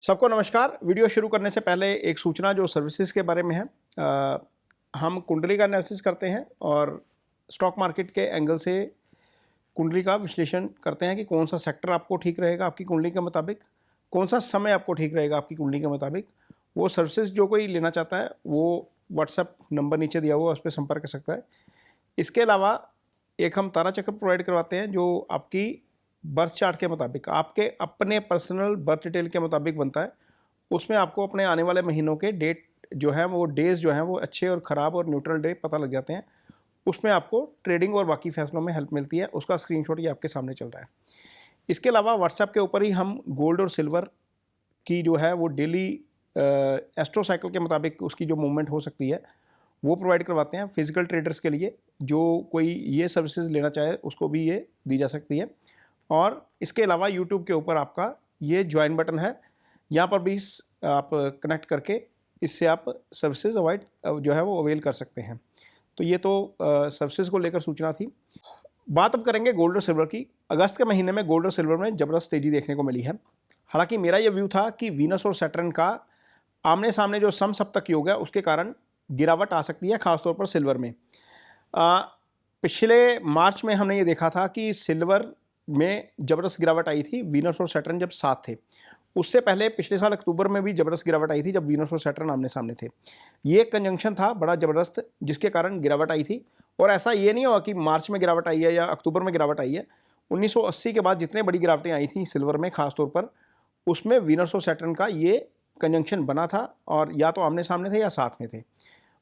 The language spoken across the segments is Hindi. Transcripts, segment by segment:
सबको नमस्कार। वीडियो शुरू करने से पहले एक सूचना जो सर्विसेज के बारे में है। हम कुंडली का एनालिसिस करते हैं और स्टॉक मार्केट के एंगल से कुंडली का विश्लेषण करते हैं कि कौन सा सेक्टर आपको ठीक रहेगा आपकी कुंडली के मुताबिक, कौन सा समय आपको ठीक रहेगा आपकी कुंडली के मुताबिक। वो सर्विसेज जो कोई लेना चाहता है वो व्हाट्सएप नंबर नीचे दिया हुआ है, उस पर संपर्क कर सकता है। इसके अलावा एक हम तारा चक्र प्रोवाइड करवाते हैं जो आपकी बर्थ चार्ट के मुताबिक, आपके अपने पर्सनल बर्थ डिटेल के मुताबिक बनता है। उसमें आपको अपने आने वाले महीनों के डेट जो है वो डेज जो हैं वो अच्छे और ख़राब और न्यूट्रल डे पता लग जाते हैं। उसमें आपको ट्रेडिंग और बाकी फैसलों में हेल्प मिलती है। उसका स्क्रीनशॉट ये आपके सामने चल रहा है। इसके अलावा व्हाट्सएप के ऊपर ही हम गोल्ड और सिल्वर की जो है वो डेली एस्ट्रो साइकिल के मुताबिक उसकी जो मूवमेंट हो सकती है वो प्रोवाइड करवाते हैं। फिजिकल ट्रेडर्स के लिए जो कोई ये सर्विसेज लेना चाहे उसको भी ये दी जा सकती है। और इसके अलावा यूट्यूब के ऊपर आपका ये ज्वाइन बटन है, यहाँ पर भी आप कनेक्ट करके इससे आप सर्विसेज अवॉइड जो है वो अवेल कर सकते हैं। तो ये तो सर्विसेज को लेकर सूचना थी। बात अब करेंगे गोल्ड और सिल्वर की। अगस्त के महीने में गोल्ड और सिल्वर में ज़बरदस्त तेज़ी देखने को मिली है। हालांकि मेरा ये व्यू था कि वीनस और सैटर्न का आमने सामने जो समसप्तक योग है उसके कारण गिरावट आ सकती है, खासतौर पर सिल्वर में। पिछले मार्च में हमने ये देखा था कि सिल्वर में ज़बरदस्त गिरावट आई थी, वीनस और सैटर्न जब साथ थे। उससे पहले पिछले साल अक्टूबर में भी ज़बरदस्त गिरावट आई थी जब वीनस और सैटर्न आमने सामने थे। ये कंजंक्शन था बड़ा ज़बरदस्त जिसके कारण गिरावट आई थी। और ऐसा ये नहीं हुआ कि मार्च में गिरावट आई है या अक्टूबर में गिरावट आई है। 1980 के बाद जितने बड़ी गिरावटें आई थी सिल्वर में खासतौर पर, उसमें वीनस और सैटर्न का ये कंजंक्शन बना था और या तो आमने सामने थे या साथ में थे।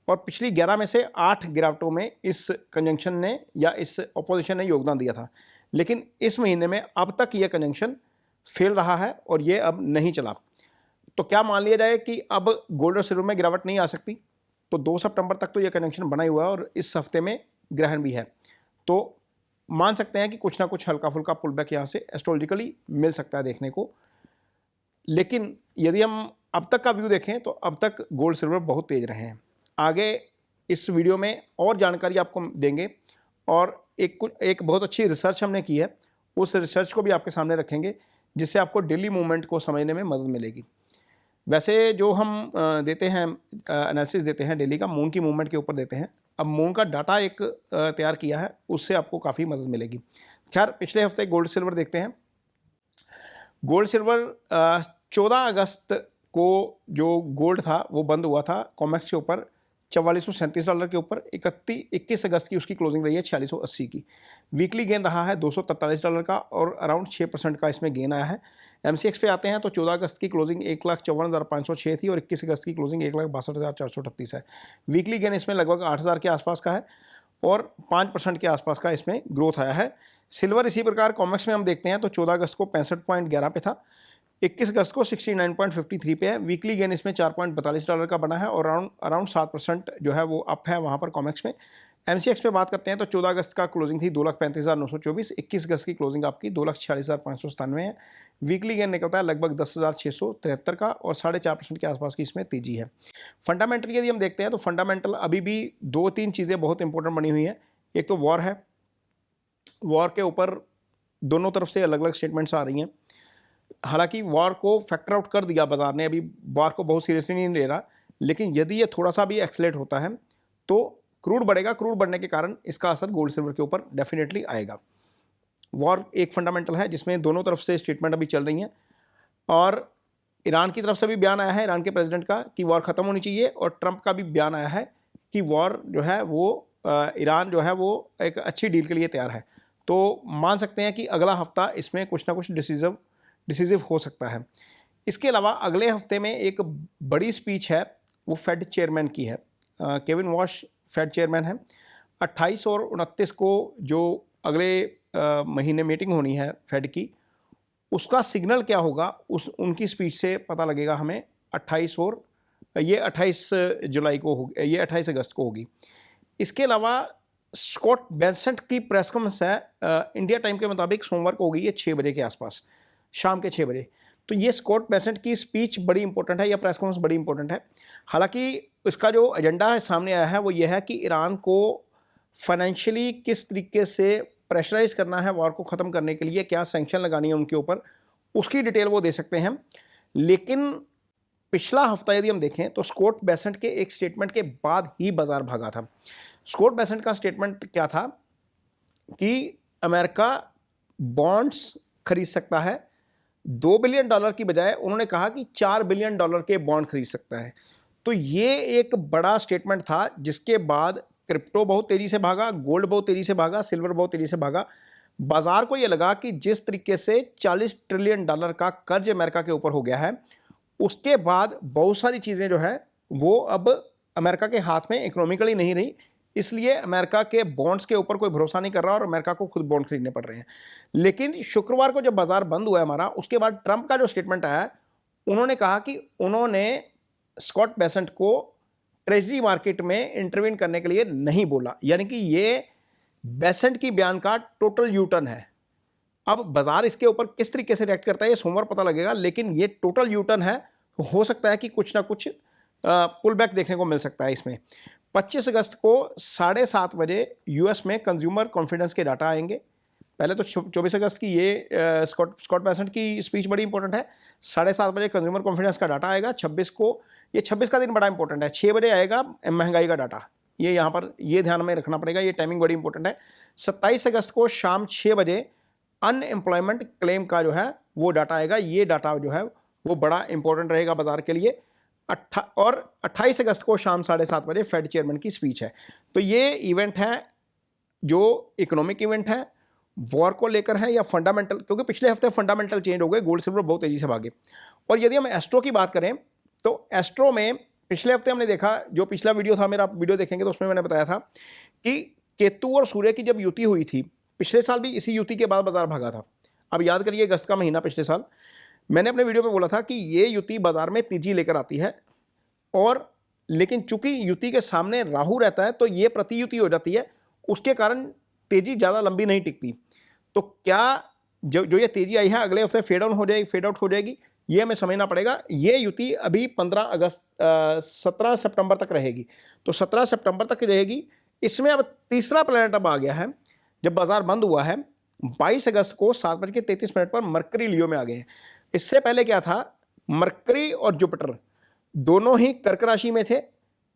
और पिछली 11 में से 8 गिरावटों में इस कंजंक्शन ने या इस ऑपोजिशन ने योगदान दिया था। लेकिन इस महीने में अब तक ये कंजंक्शन फेल रहा है और ये अब नहीं चला। तो क्या मान लिया जाए कि अब गोल्ड और सिल्वर में गिरावट नहीं आ सकती? तो 2 सितंबर तक तो ये कंजंक्शन बना ही हुआ है और इस हफ्ते में ग्रहण भी है। तो मान सकते हैं कि कुछ ना कुछ हल्का फुल्का पुल बैक यहाँ से एस्ट्रोलॉजिकली मिल सकता है देखने को। लेकिन यदि हम अब तक का व्यू देखें तो अब तक गोल्ड सिल्वर बहुत तेज रहे हैं। आगे इस वीडियो में और जानकारी आपको देंगे और एक बहुत अच्छी रिसर्च हमने की है, उस रिसर्च को भी आपके सामने रखेंगे जिससे आपको डेली मूवमेंट को समझने में मदद मिलेगी। वैसे जो हम देते हैं एनालिसिस देते हैं डेली का मून की मूवमेंट के ऊपर देते हैं। अब मून का डाटा एक तैयार किया है, उससे आपको काफ़ी मदद मिलेगी। खैर पिछले हफ्ते गोल्ड सिल्वर देखते हैं। गोल्ड सिल्वर 14 अगस्त को जो गोल्ड था वो बंद हुआ था कॉमेक्स के ऊपर $4437 के ऊपर। 21 अगस्त की उसकी क्लोजिंग रही है 4680 की। वीकली गेन रहा है $243 का और अराउंड 6% का इसमें गेन आया है। MCX पे आते हैं तो 14 अगस्त की क्लोजिंग 1,54,506 थी और 21 अगस्त की क्लोजिंग 1,62,438 है। वीकली गेन इसमें लगभग 8,000 के आसपास का है और 5% के आसपास का इसमें ग्रोथ आया है। सिल्वर इसी प्रकार कॉमेक्स में हम देखते हैं तो 14 अगस्त को 65.11 पे था, 21 अगस्त को 69.53 पे है। वीकली गेन इसमें $4.42 का बना है और अराउंड 7% जो है वो अप है वहाँ पर कॉमेक्स में। MCX पे बात करते हैं तो 14 अगस्त का क्लोजिंग थी 2,35,924, 21 अगस्त की क्लोजिंग आपकी 2,46,597 है। वीकली गेन निकलता है लगभग 10,673 का और 4.5% के आसपास की इसमें तेजी है। फंडामेंटल यदि हम देखते हैं तो फंडामेंटल अभी भी 2-3 चीज़ें बहुत इंपॉर्टेंट बनी हुई हैं। एक तो वॉर है, वॉर के ऊपर दोनों तरफ से अलग अलग स्टेटमेंट्स आ रही हैं। हालांकि वॉर को फैक्टर आउट कर दिया बाजार ने, अभी वॉर को बहुत सीरियसली नहीं ले रहा, लेकिन यदि ये थोड़ा सा भी एक्सलेट होता है तो क्रूड बढ़ेगा। क्रूड बढ़ने के कारण इसका असर गोल्ड सिल्वर के ऊपर डेफिनेटली आएगा। वॉर एक फंडामेंटल है जिसमें दोनों तरफ से स्टेटमेंट अभी चल रही हैं और ईरान की तरफ से भी बयान आया है ईरान के प्रेसिडेंट का कि वॉर ख़त्म होनी चाहिए और ट्रंप का भी बयान आया है कि वॉर जो है वो ईरान जो है वो एक अच्छी डील के लिए तैयार है। तो मान सकते हैं कि अगला हफ्ता इसमें कुछ ना कुछ डिसिसिव हो सकता है। इसके अलावा अगले हफ्ते में एक बड़ी स्पीच है, वो फेड चेयरमैन की है। केविन वॉश फेड चेयरमैन है। 28 और 29 को जो अगले महीने मीटिंग होनी है फेड की, उसका सिग्नल क्या होगा उनकी स्पीच से पता लगेगा हमें। 28 जुलाई को होगी, ये 28 अगस्त को होगी। इसके अलावा स्कॉट बेसेंट की प्रेस कॉन्फ्रेंस है इंडिया टाइम के मुताबिक सोमवार को होगी, ये 6 बजे के आसपास, शाम के 6 बजे। तो ये स्कॉट बेसेंट की स्पीच बड़ी इंपॉर्टेंट है या प्रेस कॉन्फ्रेंस बड़ी इंपॉर्टेंट है। हालांकि इसका जो एजेंडा है सामने आया है वो ये है कि ईरान को फाइनेंशियली किस तरीके से प्रेशराइज करना है वॉर को ख़त्म करने के लिए, क्या सैंक्शन लगानी है उनके ऊपर, उसकी डिटेल वो दे सकते हैं। लेकिन पिछला हफ्ता यदि हम देखें तो स्कॉट बेसेंट के एक स्टेटमेंट के बाद ही बाजार भागा था। स्कॉट बेसेंट का स्टेटमेंट क्या था कि अमेरिका बॉन्ड्स खरीद सकता है। $2 बिलियन की बजाय उन्होंने कहा कि $4 बिलियन के बॉन्ड खरीद सकता है। तो ये एक बड़ा स्टेटमेंट था, जिसके बाद क्रिप्टो बहुत तेजी से भागा, गोल्ड बहुत तेजी से भागा, सिल्वर बहुत तेजी से भागा। बाजार को ये लगा कि जिस तरीके से $40 ट्रिलियन का कर्ज अमेरिका के ऊपर हो गया है, उसके बाद बहुत सारी चीज़ें जो है वो अब अमेरिका के हाथ में इकोनॉमिकली नहीं रही, इसलिए अमेरिका के बॉन्ड्स के ऊपर कोई भरोसा नहीं कर रहा और अमेरिका को खुद बॉन्ड खरीदने पड़ रहे हैं। लेकिन शुक्रवार को जब बाजार बंद हुआ हमारा, उसके बाद ट्रंप का जो स्टेटमेंट आया, उन्होंने कहा कि उन्होंने स्कॉट बेसेंट को ट्रेजरी मार्केट में इंटरवीन करने के लिए नहीं बोला, यानी कि ये बेसेंट की बयान का टोटल यू टर्न है। अब बाजार इसके ऊपर किस तरीके से रिएक्ट करता है ये सोमवार पता लगेगा, लेकिन ये टोटल यू टर्न है। हो सकता है कि कुछ ना कुछ पुल बैक देखने को मिल सकता है इसमें। 25 अगस्त को 7:30 बजे यूएस में कंज्यूमर कॉन्फिडेंस के डाटा आएंगे। पहले तो 24 अगस्त की ये स्कॉट बेसेंट की स्पीच बड़ी इंपॉर्टेंट है। 7:30 बजे कंज्यूमर कॉन्फिडेंस का डाटा आएगा। 26 को, ये 26 का दिन बड़ा इंपॉर्टेंट है। 6 बजे आएगा महंगाई का डाटा। ये यहाँ पर ये ध्यान में रखना पड़ेगा, ये टाइमिंग बड़ी इंपॉर्टेंट है। 27 अगस्त को शाम 6 बजे अनएम्प्लॉयमेंट क्लेम का जो है वो डाटा आएगा। ये डाटा जो है वो बड़ा इंपॉर्टेंट रहेगा बाजार के लिए। और 28 अगस्त को शाम 7:30 बजे फेड चेयरमैन की स्पीच है। तो ये इवेंट है जो इकोनॉमिक इवेंट है, वॉर को लेकर है या फंडामेंटल, क्योंकि पिछले हफ्ते फंडामेंटल चेंज हो गए, गोल्ड सिल्वर बहुत तेजी से भागे। और यदि हम एस्ट्रो की बात करें तो एस्ट्रो में पिछले हफ्ते हमने देखा, जो पिछला वीडियो था मेरा, आप वीडियो देखेंगे तो उसमें मैंने बताया था कि केतु और सूर्य की जब युति हुई थी, पिछले साल भी इसी युति के बाद बाजार भागा था। अब याद करिए अगस्त का महीना पिछले साल मैंने अपने वीडियो में बोला था कि ये युति बाजार में तेजी लेकर आती है, और लेकिन चूंकि युति के सामने राहु रहता है तो ये प्रतियुति हो जाती है, उसके कारण तेजी ज़्यादा लंबी नहीं टिकती। तो क्या जो ये तेजी आई है अगले हफ्ते फेड आउट हो जाएगी, ये हमें समझना पड़ेगा। ये युति अभी 17 सितंबर तक रहेगी, तो 17 सितंबर तक रहेगी। इसमें अब तीसरा प्लैनेट अब आ गया है। जब बाजार बंद हुआ है 22 अगस्त को 7:33 पर मरकरी लियो में आ गए हैं। इससे पहले क्या था, मरकरी और जुपिटर दोनों ही कर्क राशि में थे।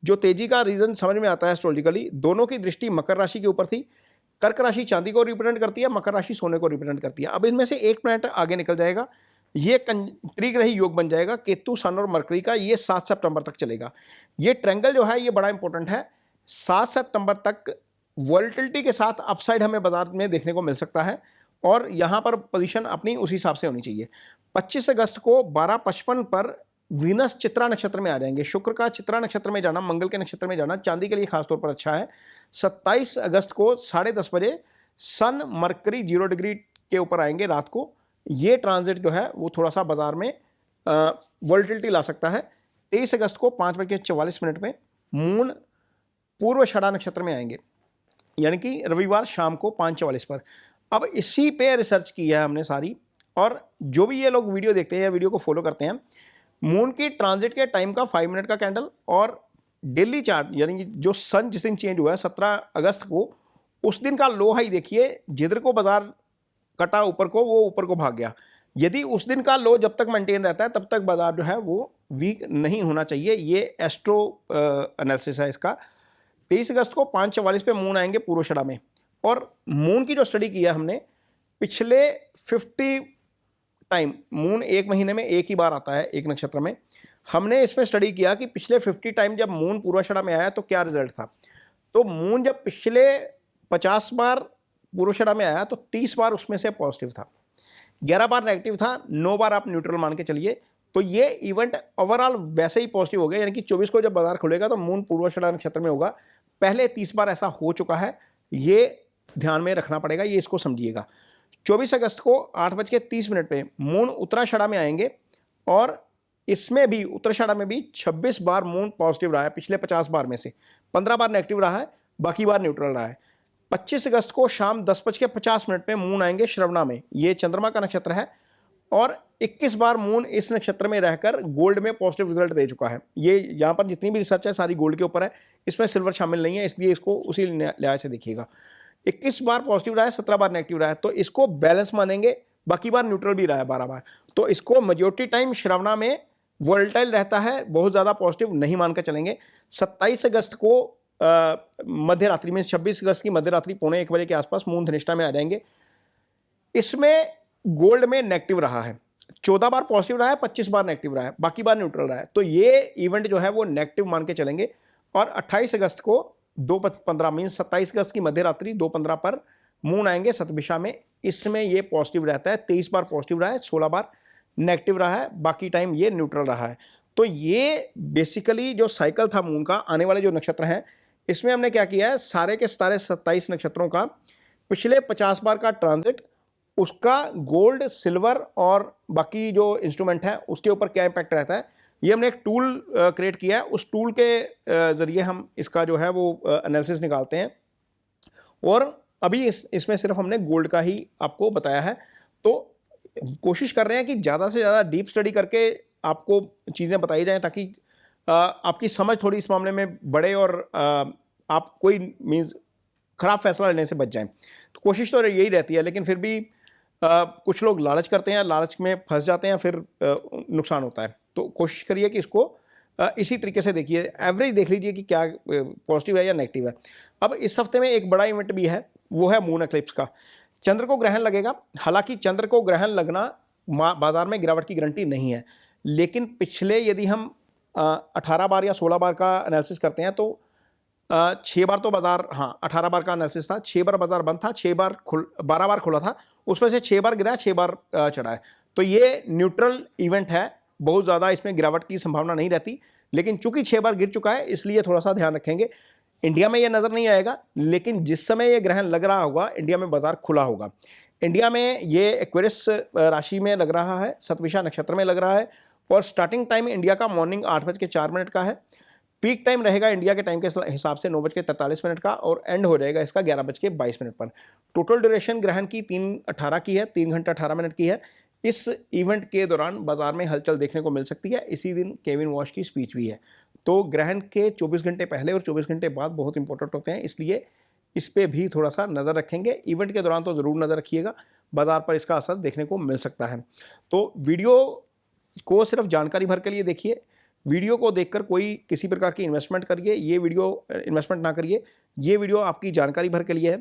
जो तेजी का रीजन समझ में आता है एस्ट्रोलॉजिकली, दोनों की दृष्टि मकर राशि के ऊपर थी। कर्क राशि चांदी को रिप्रेजेंट करती है, मकर राशि सोने को रिप्रेजेंट करती है। अब इनमें से एक प्लैनेट आगे निकल जाएगा, ये त्रिग्रही योग बन जाएगा केतु, सन और मरकरी का। ये 7 सितंबर तक चलेगा। ये ट्रायंगल जो है ये बड़ा इंपॉर्टेंट है। 7 सितंबर तक वॉलेटिलिटी के साथ अपसाइड हमें बाजार में देखने को मिल सकता है, और यहाँ पर पोजीशन अपनी उसी हिसाब से होनी चाहिए। 25 अगस्त को 12:55 पर वीनस चित्रा नक्षत्र में आ जाएंगे। शुक्र का चित्रा नक्षत्र में जाना, मंगल के नक्षत्र में जाना चांदी के लिए खासतौर पर अच्छा है। 27 अगस्त को 10:30 बजे सन मरकरी 0 डिग्री के ऊपर आएंगे रात को। ये ट्रांजिट जो है वो थोड़ा सा बाजार में वॉलेटिलिटी ला सकता है। 23 अगस्त को 5:44 में मून पूर्व षड़ा नक्षत्र में आएंगे, यानी कि रविवार शाम को 5:44 पर। अब इसी पे रिसर्च की है हमने सारी, और जो भी ये लोग वीडियो देखते हैं या वीडियो को फॉलो करते हैं, मून की ट्रांजिट के टाइम का 5 मिनट का कैंडल और डेली चार्ट, यानी कि जो सन जिस दिन चेंज हुआ है 17 अगस्त को, उस दिन का लो हाई देखिए। जिधर को बाजार कटा ऊपर को, वो ऊपर को भाग गया। यदि उस दिन का लो जब तक मेंटेन रहता है तब तक बाजार जो है वो वीक नहीं होना चाहिए। ये एस्ट्रो एनालिसिस है इसका। 23 अगस्त को 5:44 पे मून आएंगे पूर्व षड़ा में। और मून की जो स्टडी किया हमने, पिछले 50 टाइम, मून एक महीने में एक ही बार आता है एक नक्षत्र में। हमने इसमें स्टडी किया कि पिछले 50 टाइम जब मून पूर्वाषाढ़ा में आया तो क्या रिजल्ट था। तो मून जब पिछले 50 बार पूर्वाषाढ़ा में आया तो 30 बार उसमें से पॉजिटिव था, 11 बार नेगेटिव था, 9 बार आप न्यूट्रल मान के चलिए। तो ये इवेंट ओवरऑल वैसे ही पॉजिटिव हो गया, यानी कि 24 को जब बाजार खुलेगा तो मून पूर्वाषाढ़ा नक्षत्र में होगा। पहले 30 बार ऐसा हो चुका है, ये ध्यान में रखना पड़ेगा, ये इसको समझिएगा। 24 अगस्त को 8:30 पे मून उत्तराषाढ़ा में आएंगे, और इसमें भी उत्तराषाढ़ा में भी 26 बार मून पॉजिटिव रहा है। पिछले 50 बार में से 15 बार नेगेटिव रहा है, बाकी बार न्यूट्रल रहा है। 25 अगस्त को शाम 10:50 पे मून आएंगे श्रवणा में, ये चंद्रमा का नक्षत्र है, और 21 बार मून इस नक्षत्र में रहकर गोल्ड में पॉजिटिव रिजल्ट दे चुका है। ये यहाँ पर जितनी भी रिसर्च है सारी गोल्ड के ऊपर है, इसमें सिल्वर शामिल नहीं है, इसलिए इसको उसी लिहाज से देखिएगा। 21 बार पॉजिटिव रहा है, 17 बार नेगेटिव रहा है, तो इसको बैलेंस मानेंगे। बाकी बार न्यूट्रल भी रहा है 12 बार। तो इसको मेजॉरिटी टाइम श्रावणा में वोलेटाइल रहता है, बहुत ज़्यादा पॉजिटिव नहीं मान कर चलेंगे। 27 अगस्त को मध्य रात्रि में 26 अगस्त की मध्य रात्रि 12:45 बजे के आसपास मून धनिष्ठा में आ जाएंगे। इसमें गोल्ड में नेगेटिव रहा है, 14 बार पॉजिटिव रहा है, 25 बार नेगेटिव रहा है, बाकी बार न्यूट्रल रहा है। तो ये इवेंट जो है वो नेगेटिव मान के चलेंगे। और 28 अगस्त को 2:15 मीन्स 27 अगस्त की मध्य रात्रि 2:15 पर मून आएंगे शतभिषा में, इसमें ये पॉजिटिव रहता है। 23 बार पॉजिटिव रहा है, 16 बार नेगेटिव रहा है, बाकी टाइम ये न्यूट्रल रहा है। तो ये बेसिकली जो साइकिल था मून का, आने वाले जो नक्षत्र हैं इसमें हमने क्या किया है, सारे के सारे 27 नक्षत्रों का पिछले 50 बार का ट्रांजिट, उसका गोल्ड, सिल्वर और बाकी जो इंस्ट्रूमेंट है उसके ऊपर क्या इंपैक्ट रहता है, ये हमने एक टूल क्रिएट किया है। उस टूल के ज़रिए हम इसका जो है वो एनालिसिस निकालते हैं। और अभी इसमें सिर्फ हमने गोल्ड का ही आपको बताया है। तो कोशिश कर रहे हैं कि ज़्यादा से ज़्यादा डीप स्टडी करके आपको चीज़ें बताई जाएं, ताकि आपकी समझ थोड़ी इस मामले में बढ़े और आप कोई मीन्स ख़राब फैसला लेने से बच जाएं। तो कोशिश तो यही रहती है, लेकिन फिर भी कुछ लोग लालच करते हैं, लालच में फंस जाते हैं, फिर नुकसान होता है। तो कोशिश करिए कि इसको इसी तरीके से देखिए, एवरेज देख लीजिए कि क्या पॉजिटिव है या नेगेटिव है। अब इस हफ्ते में एक बड़ा इवेंट भी है, वो है मून एक्लिप्स का। चंद्र को ग्रहण लगेगा। हालांकि चंद्र को ग्रहण लगना बाजार में गिरावट की गारंटी नहीं है, लेकिन पिछले यदि हम 18 बार या 16 बार का एनालिसिस करते हैं तो 6 बार तो बाजार, हाँ 18 बार का एनालिसिस था, 6 बार बाजार बंद था, 12 बार खुला था, उसमें से 6 बार गिरा, 6 बार चढ़ा है। तो ये न्यूट्रल इवेंट है, बहुत ज़्यादा इसमें गिरावट की संभावना नहीं रहती। लेकिन चूंकि 6 बार गिर चुका है, इसलिए थोड़ा सा ध्यान रखेंगे। इंडिया में ये नज़र नहीं आएगा, लेकिन जिस समय ये ग्रहण लग रहा होगा इंडिया में बाजार खुला होगा। इंडिया में ये एक्वेरियस राशि में लग रहा है, शतभिषा नक्षत्र में लग रहा है, और स्टार्टिंग टाइम इंडिया का मॉर्निंग 8:04 का है। पीक टाइम रहेगा इंडिया के टाइम के हिसाब से 9:43 का, और एंड हो जाएगा इसका 11:22 पर। टोटल ड्यूरेशन ग्रहण की 3:18 की है, 3 घंटा 18 मिनट की है। इस इवेंट के दौरान बाजार में हलचल देखने को मिल सकती है। इसी दिन केविन वॉश की स्पीच भी है। तो ग्रहण के 24 घंटे पहले और 24 घंटे बाद बहुत इंपॉर्टेंट होते हैं, इसलिए इस पर भी थोड़ा सा नज़र रखेंगे। इवेंट के दौरान तो ज़रूर नज़र रखिएगा, बाजार पर इसका असर देखने को मिल सकता है। तो वीडियो को सिर्फ जानकारी भर के लिए देखिए, वीडियो को देखकर कोई किसी प्रकार की इन्वेस्टमेंट करिए, ये वीडियो इन्वेस्टमेंट ना करिए। ये वीडियो आपकी जानकारी भर के लिए है।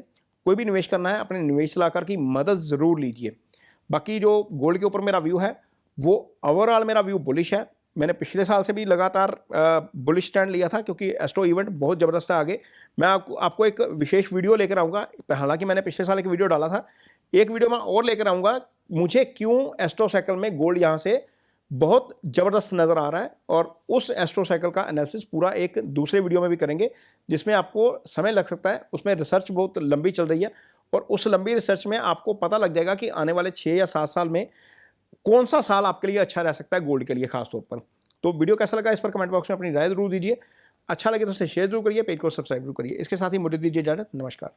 कोई भी निवेश करना है, अपने निवेश सलाहकार की मदद ज़रूर लीजिए। बाकी जो गोल्ड के ऊपर मेरा व्यू है, वो ओवरऑल मेरा व्यू बुलिश है। मैंने पिछले साल से भी लगातार बुलिश स्टैंड लिया था, क्योंकि एस्ट्रो इवेंट बहुत ज़बरदस्त है आगे। मैं आपको एक विशेष वीडियो लेकर आऊँगा। हालांकि मैंने पिछले साल एक वीडियो डाला था, एक वीडियो मैं और लेकर आऊँगा, मुझे क्यों एस्ट्रो साइकिल में गोल्ड यहाँ से बहुत ज़बरदस्त नज़र आ रहा है। और उस एस्ट्रो साइकिल का एनालिसिस पूरा एक दूसरे वीडियो में भी करेंगे, जिसमें आपको समय लग सकता है। उसमें रिसर्च बहुत लंबी चल रही है, और उस लंबी रिसर्च में आपको पता लग जाएगा कि आने वाले 6 या 7 साल में कौन सा साल आपके लिए अच्छा रह सकता है गोल्ड के लिए खास तौर पर। तो वीडियो कैसा लगा इस पर कमेंट बॉक्स में अपनी राय जरूर दीजिए। अच्छा लगे तो उसे शेयर जरूर करिए, पेज को सब्सक्राइब जरूर करिए। इसके साथ ही मुझे दीजिए इजाजत। नमस्कार।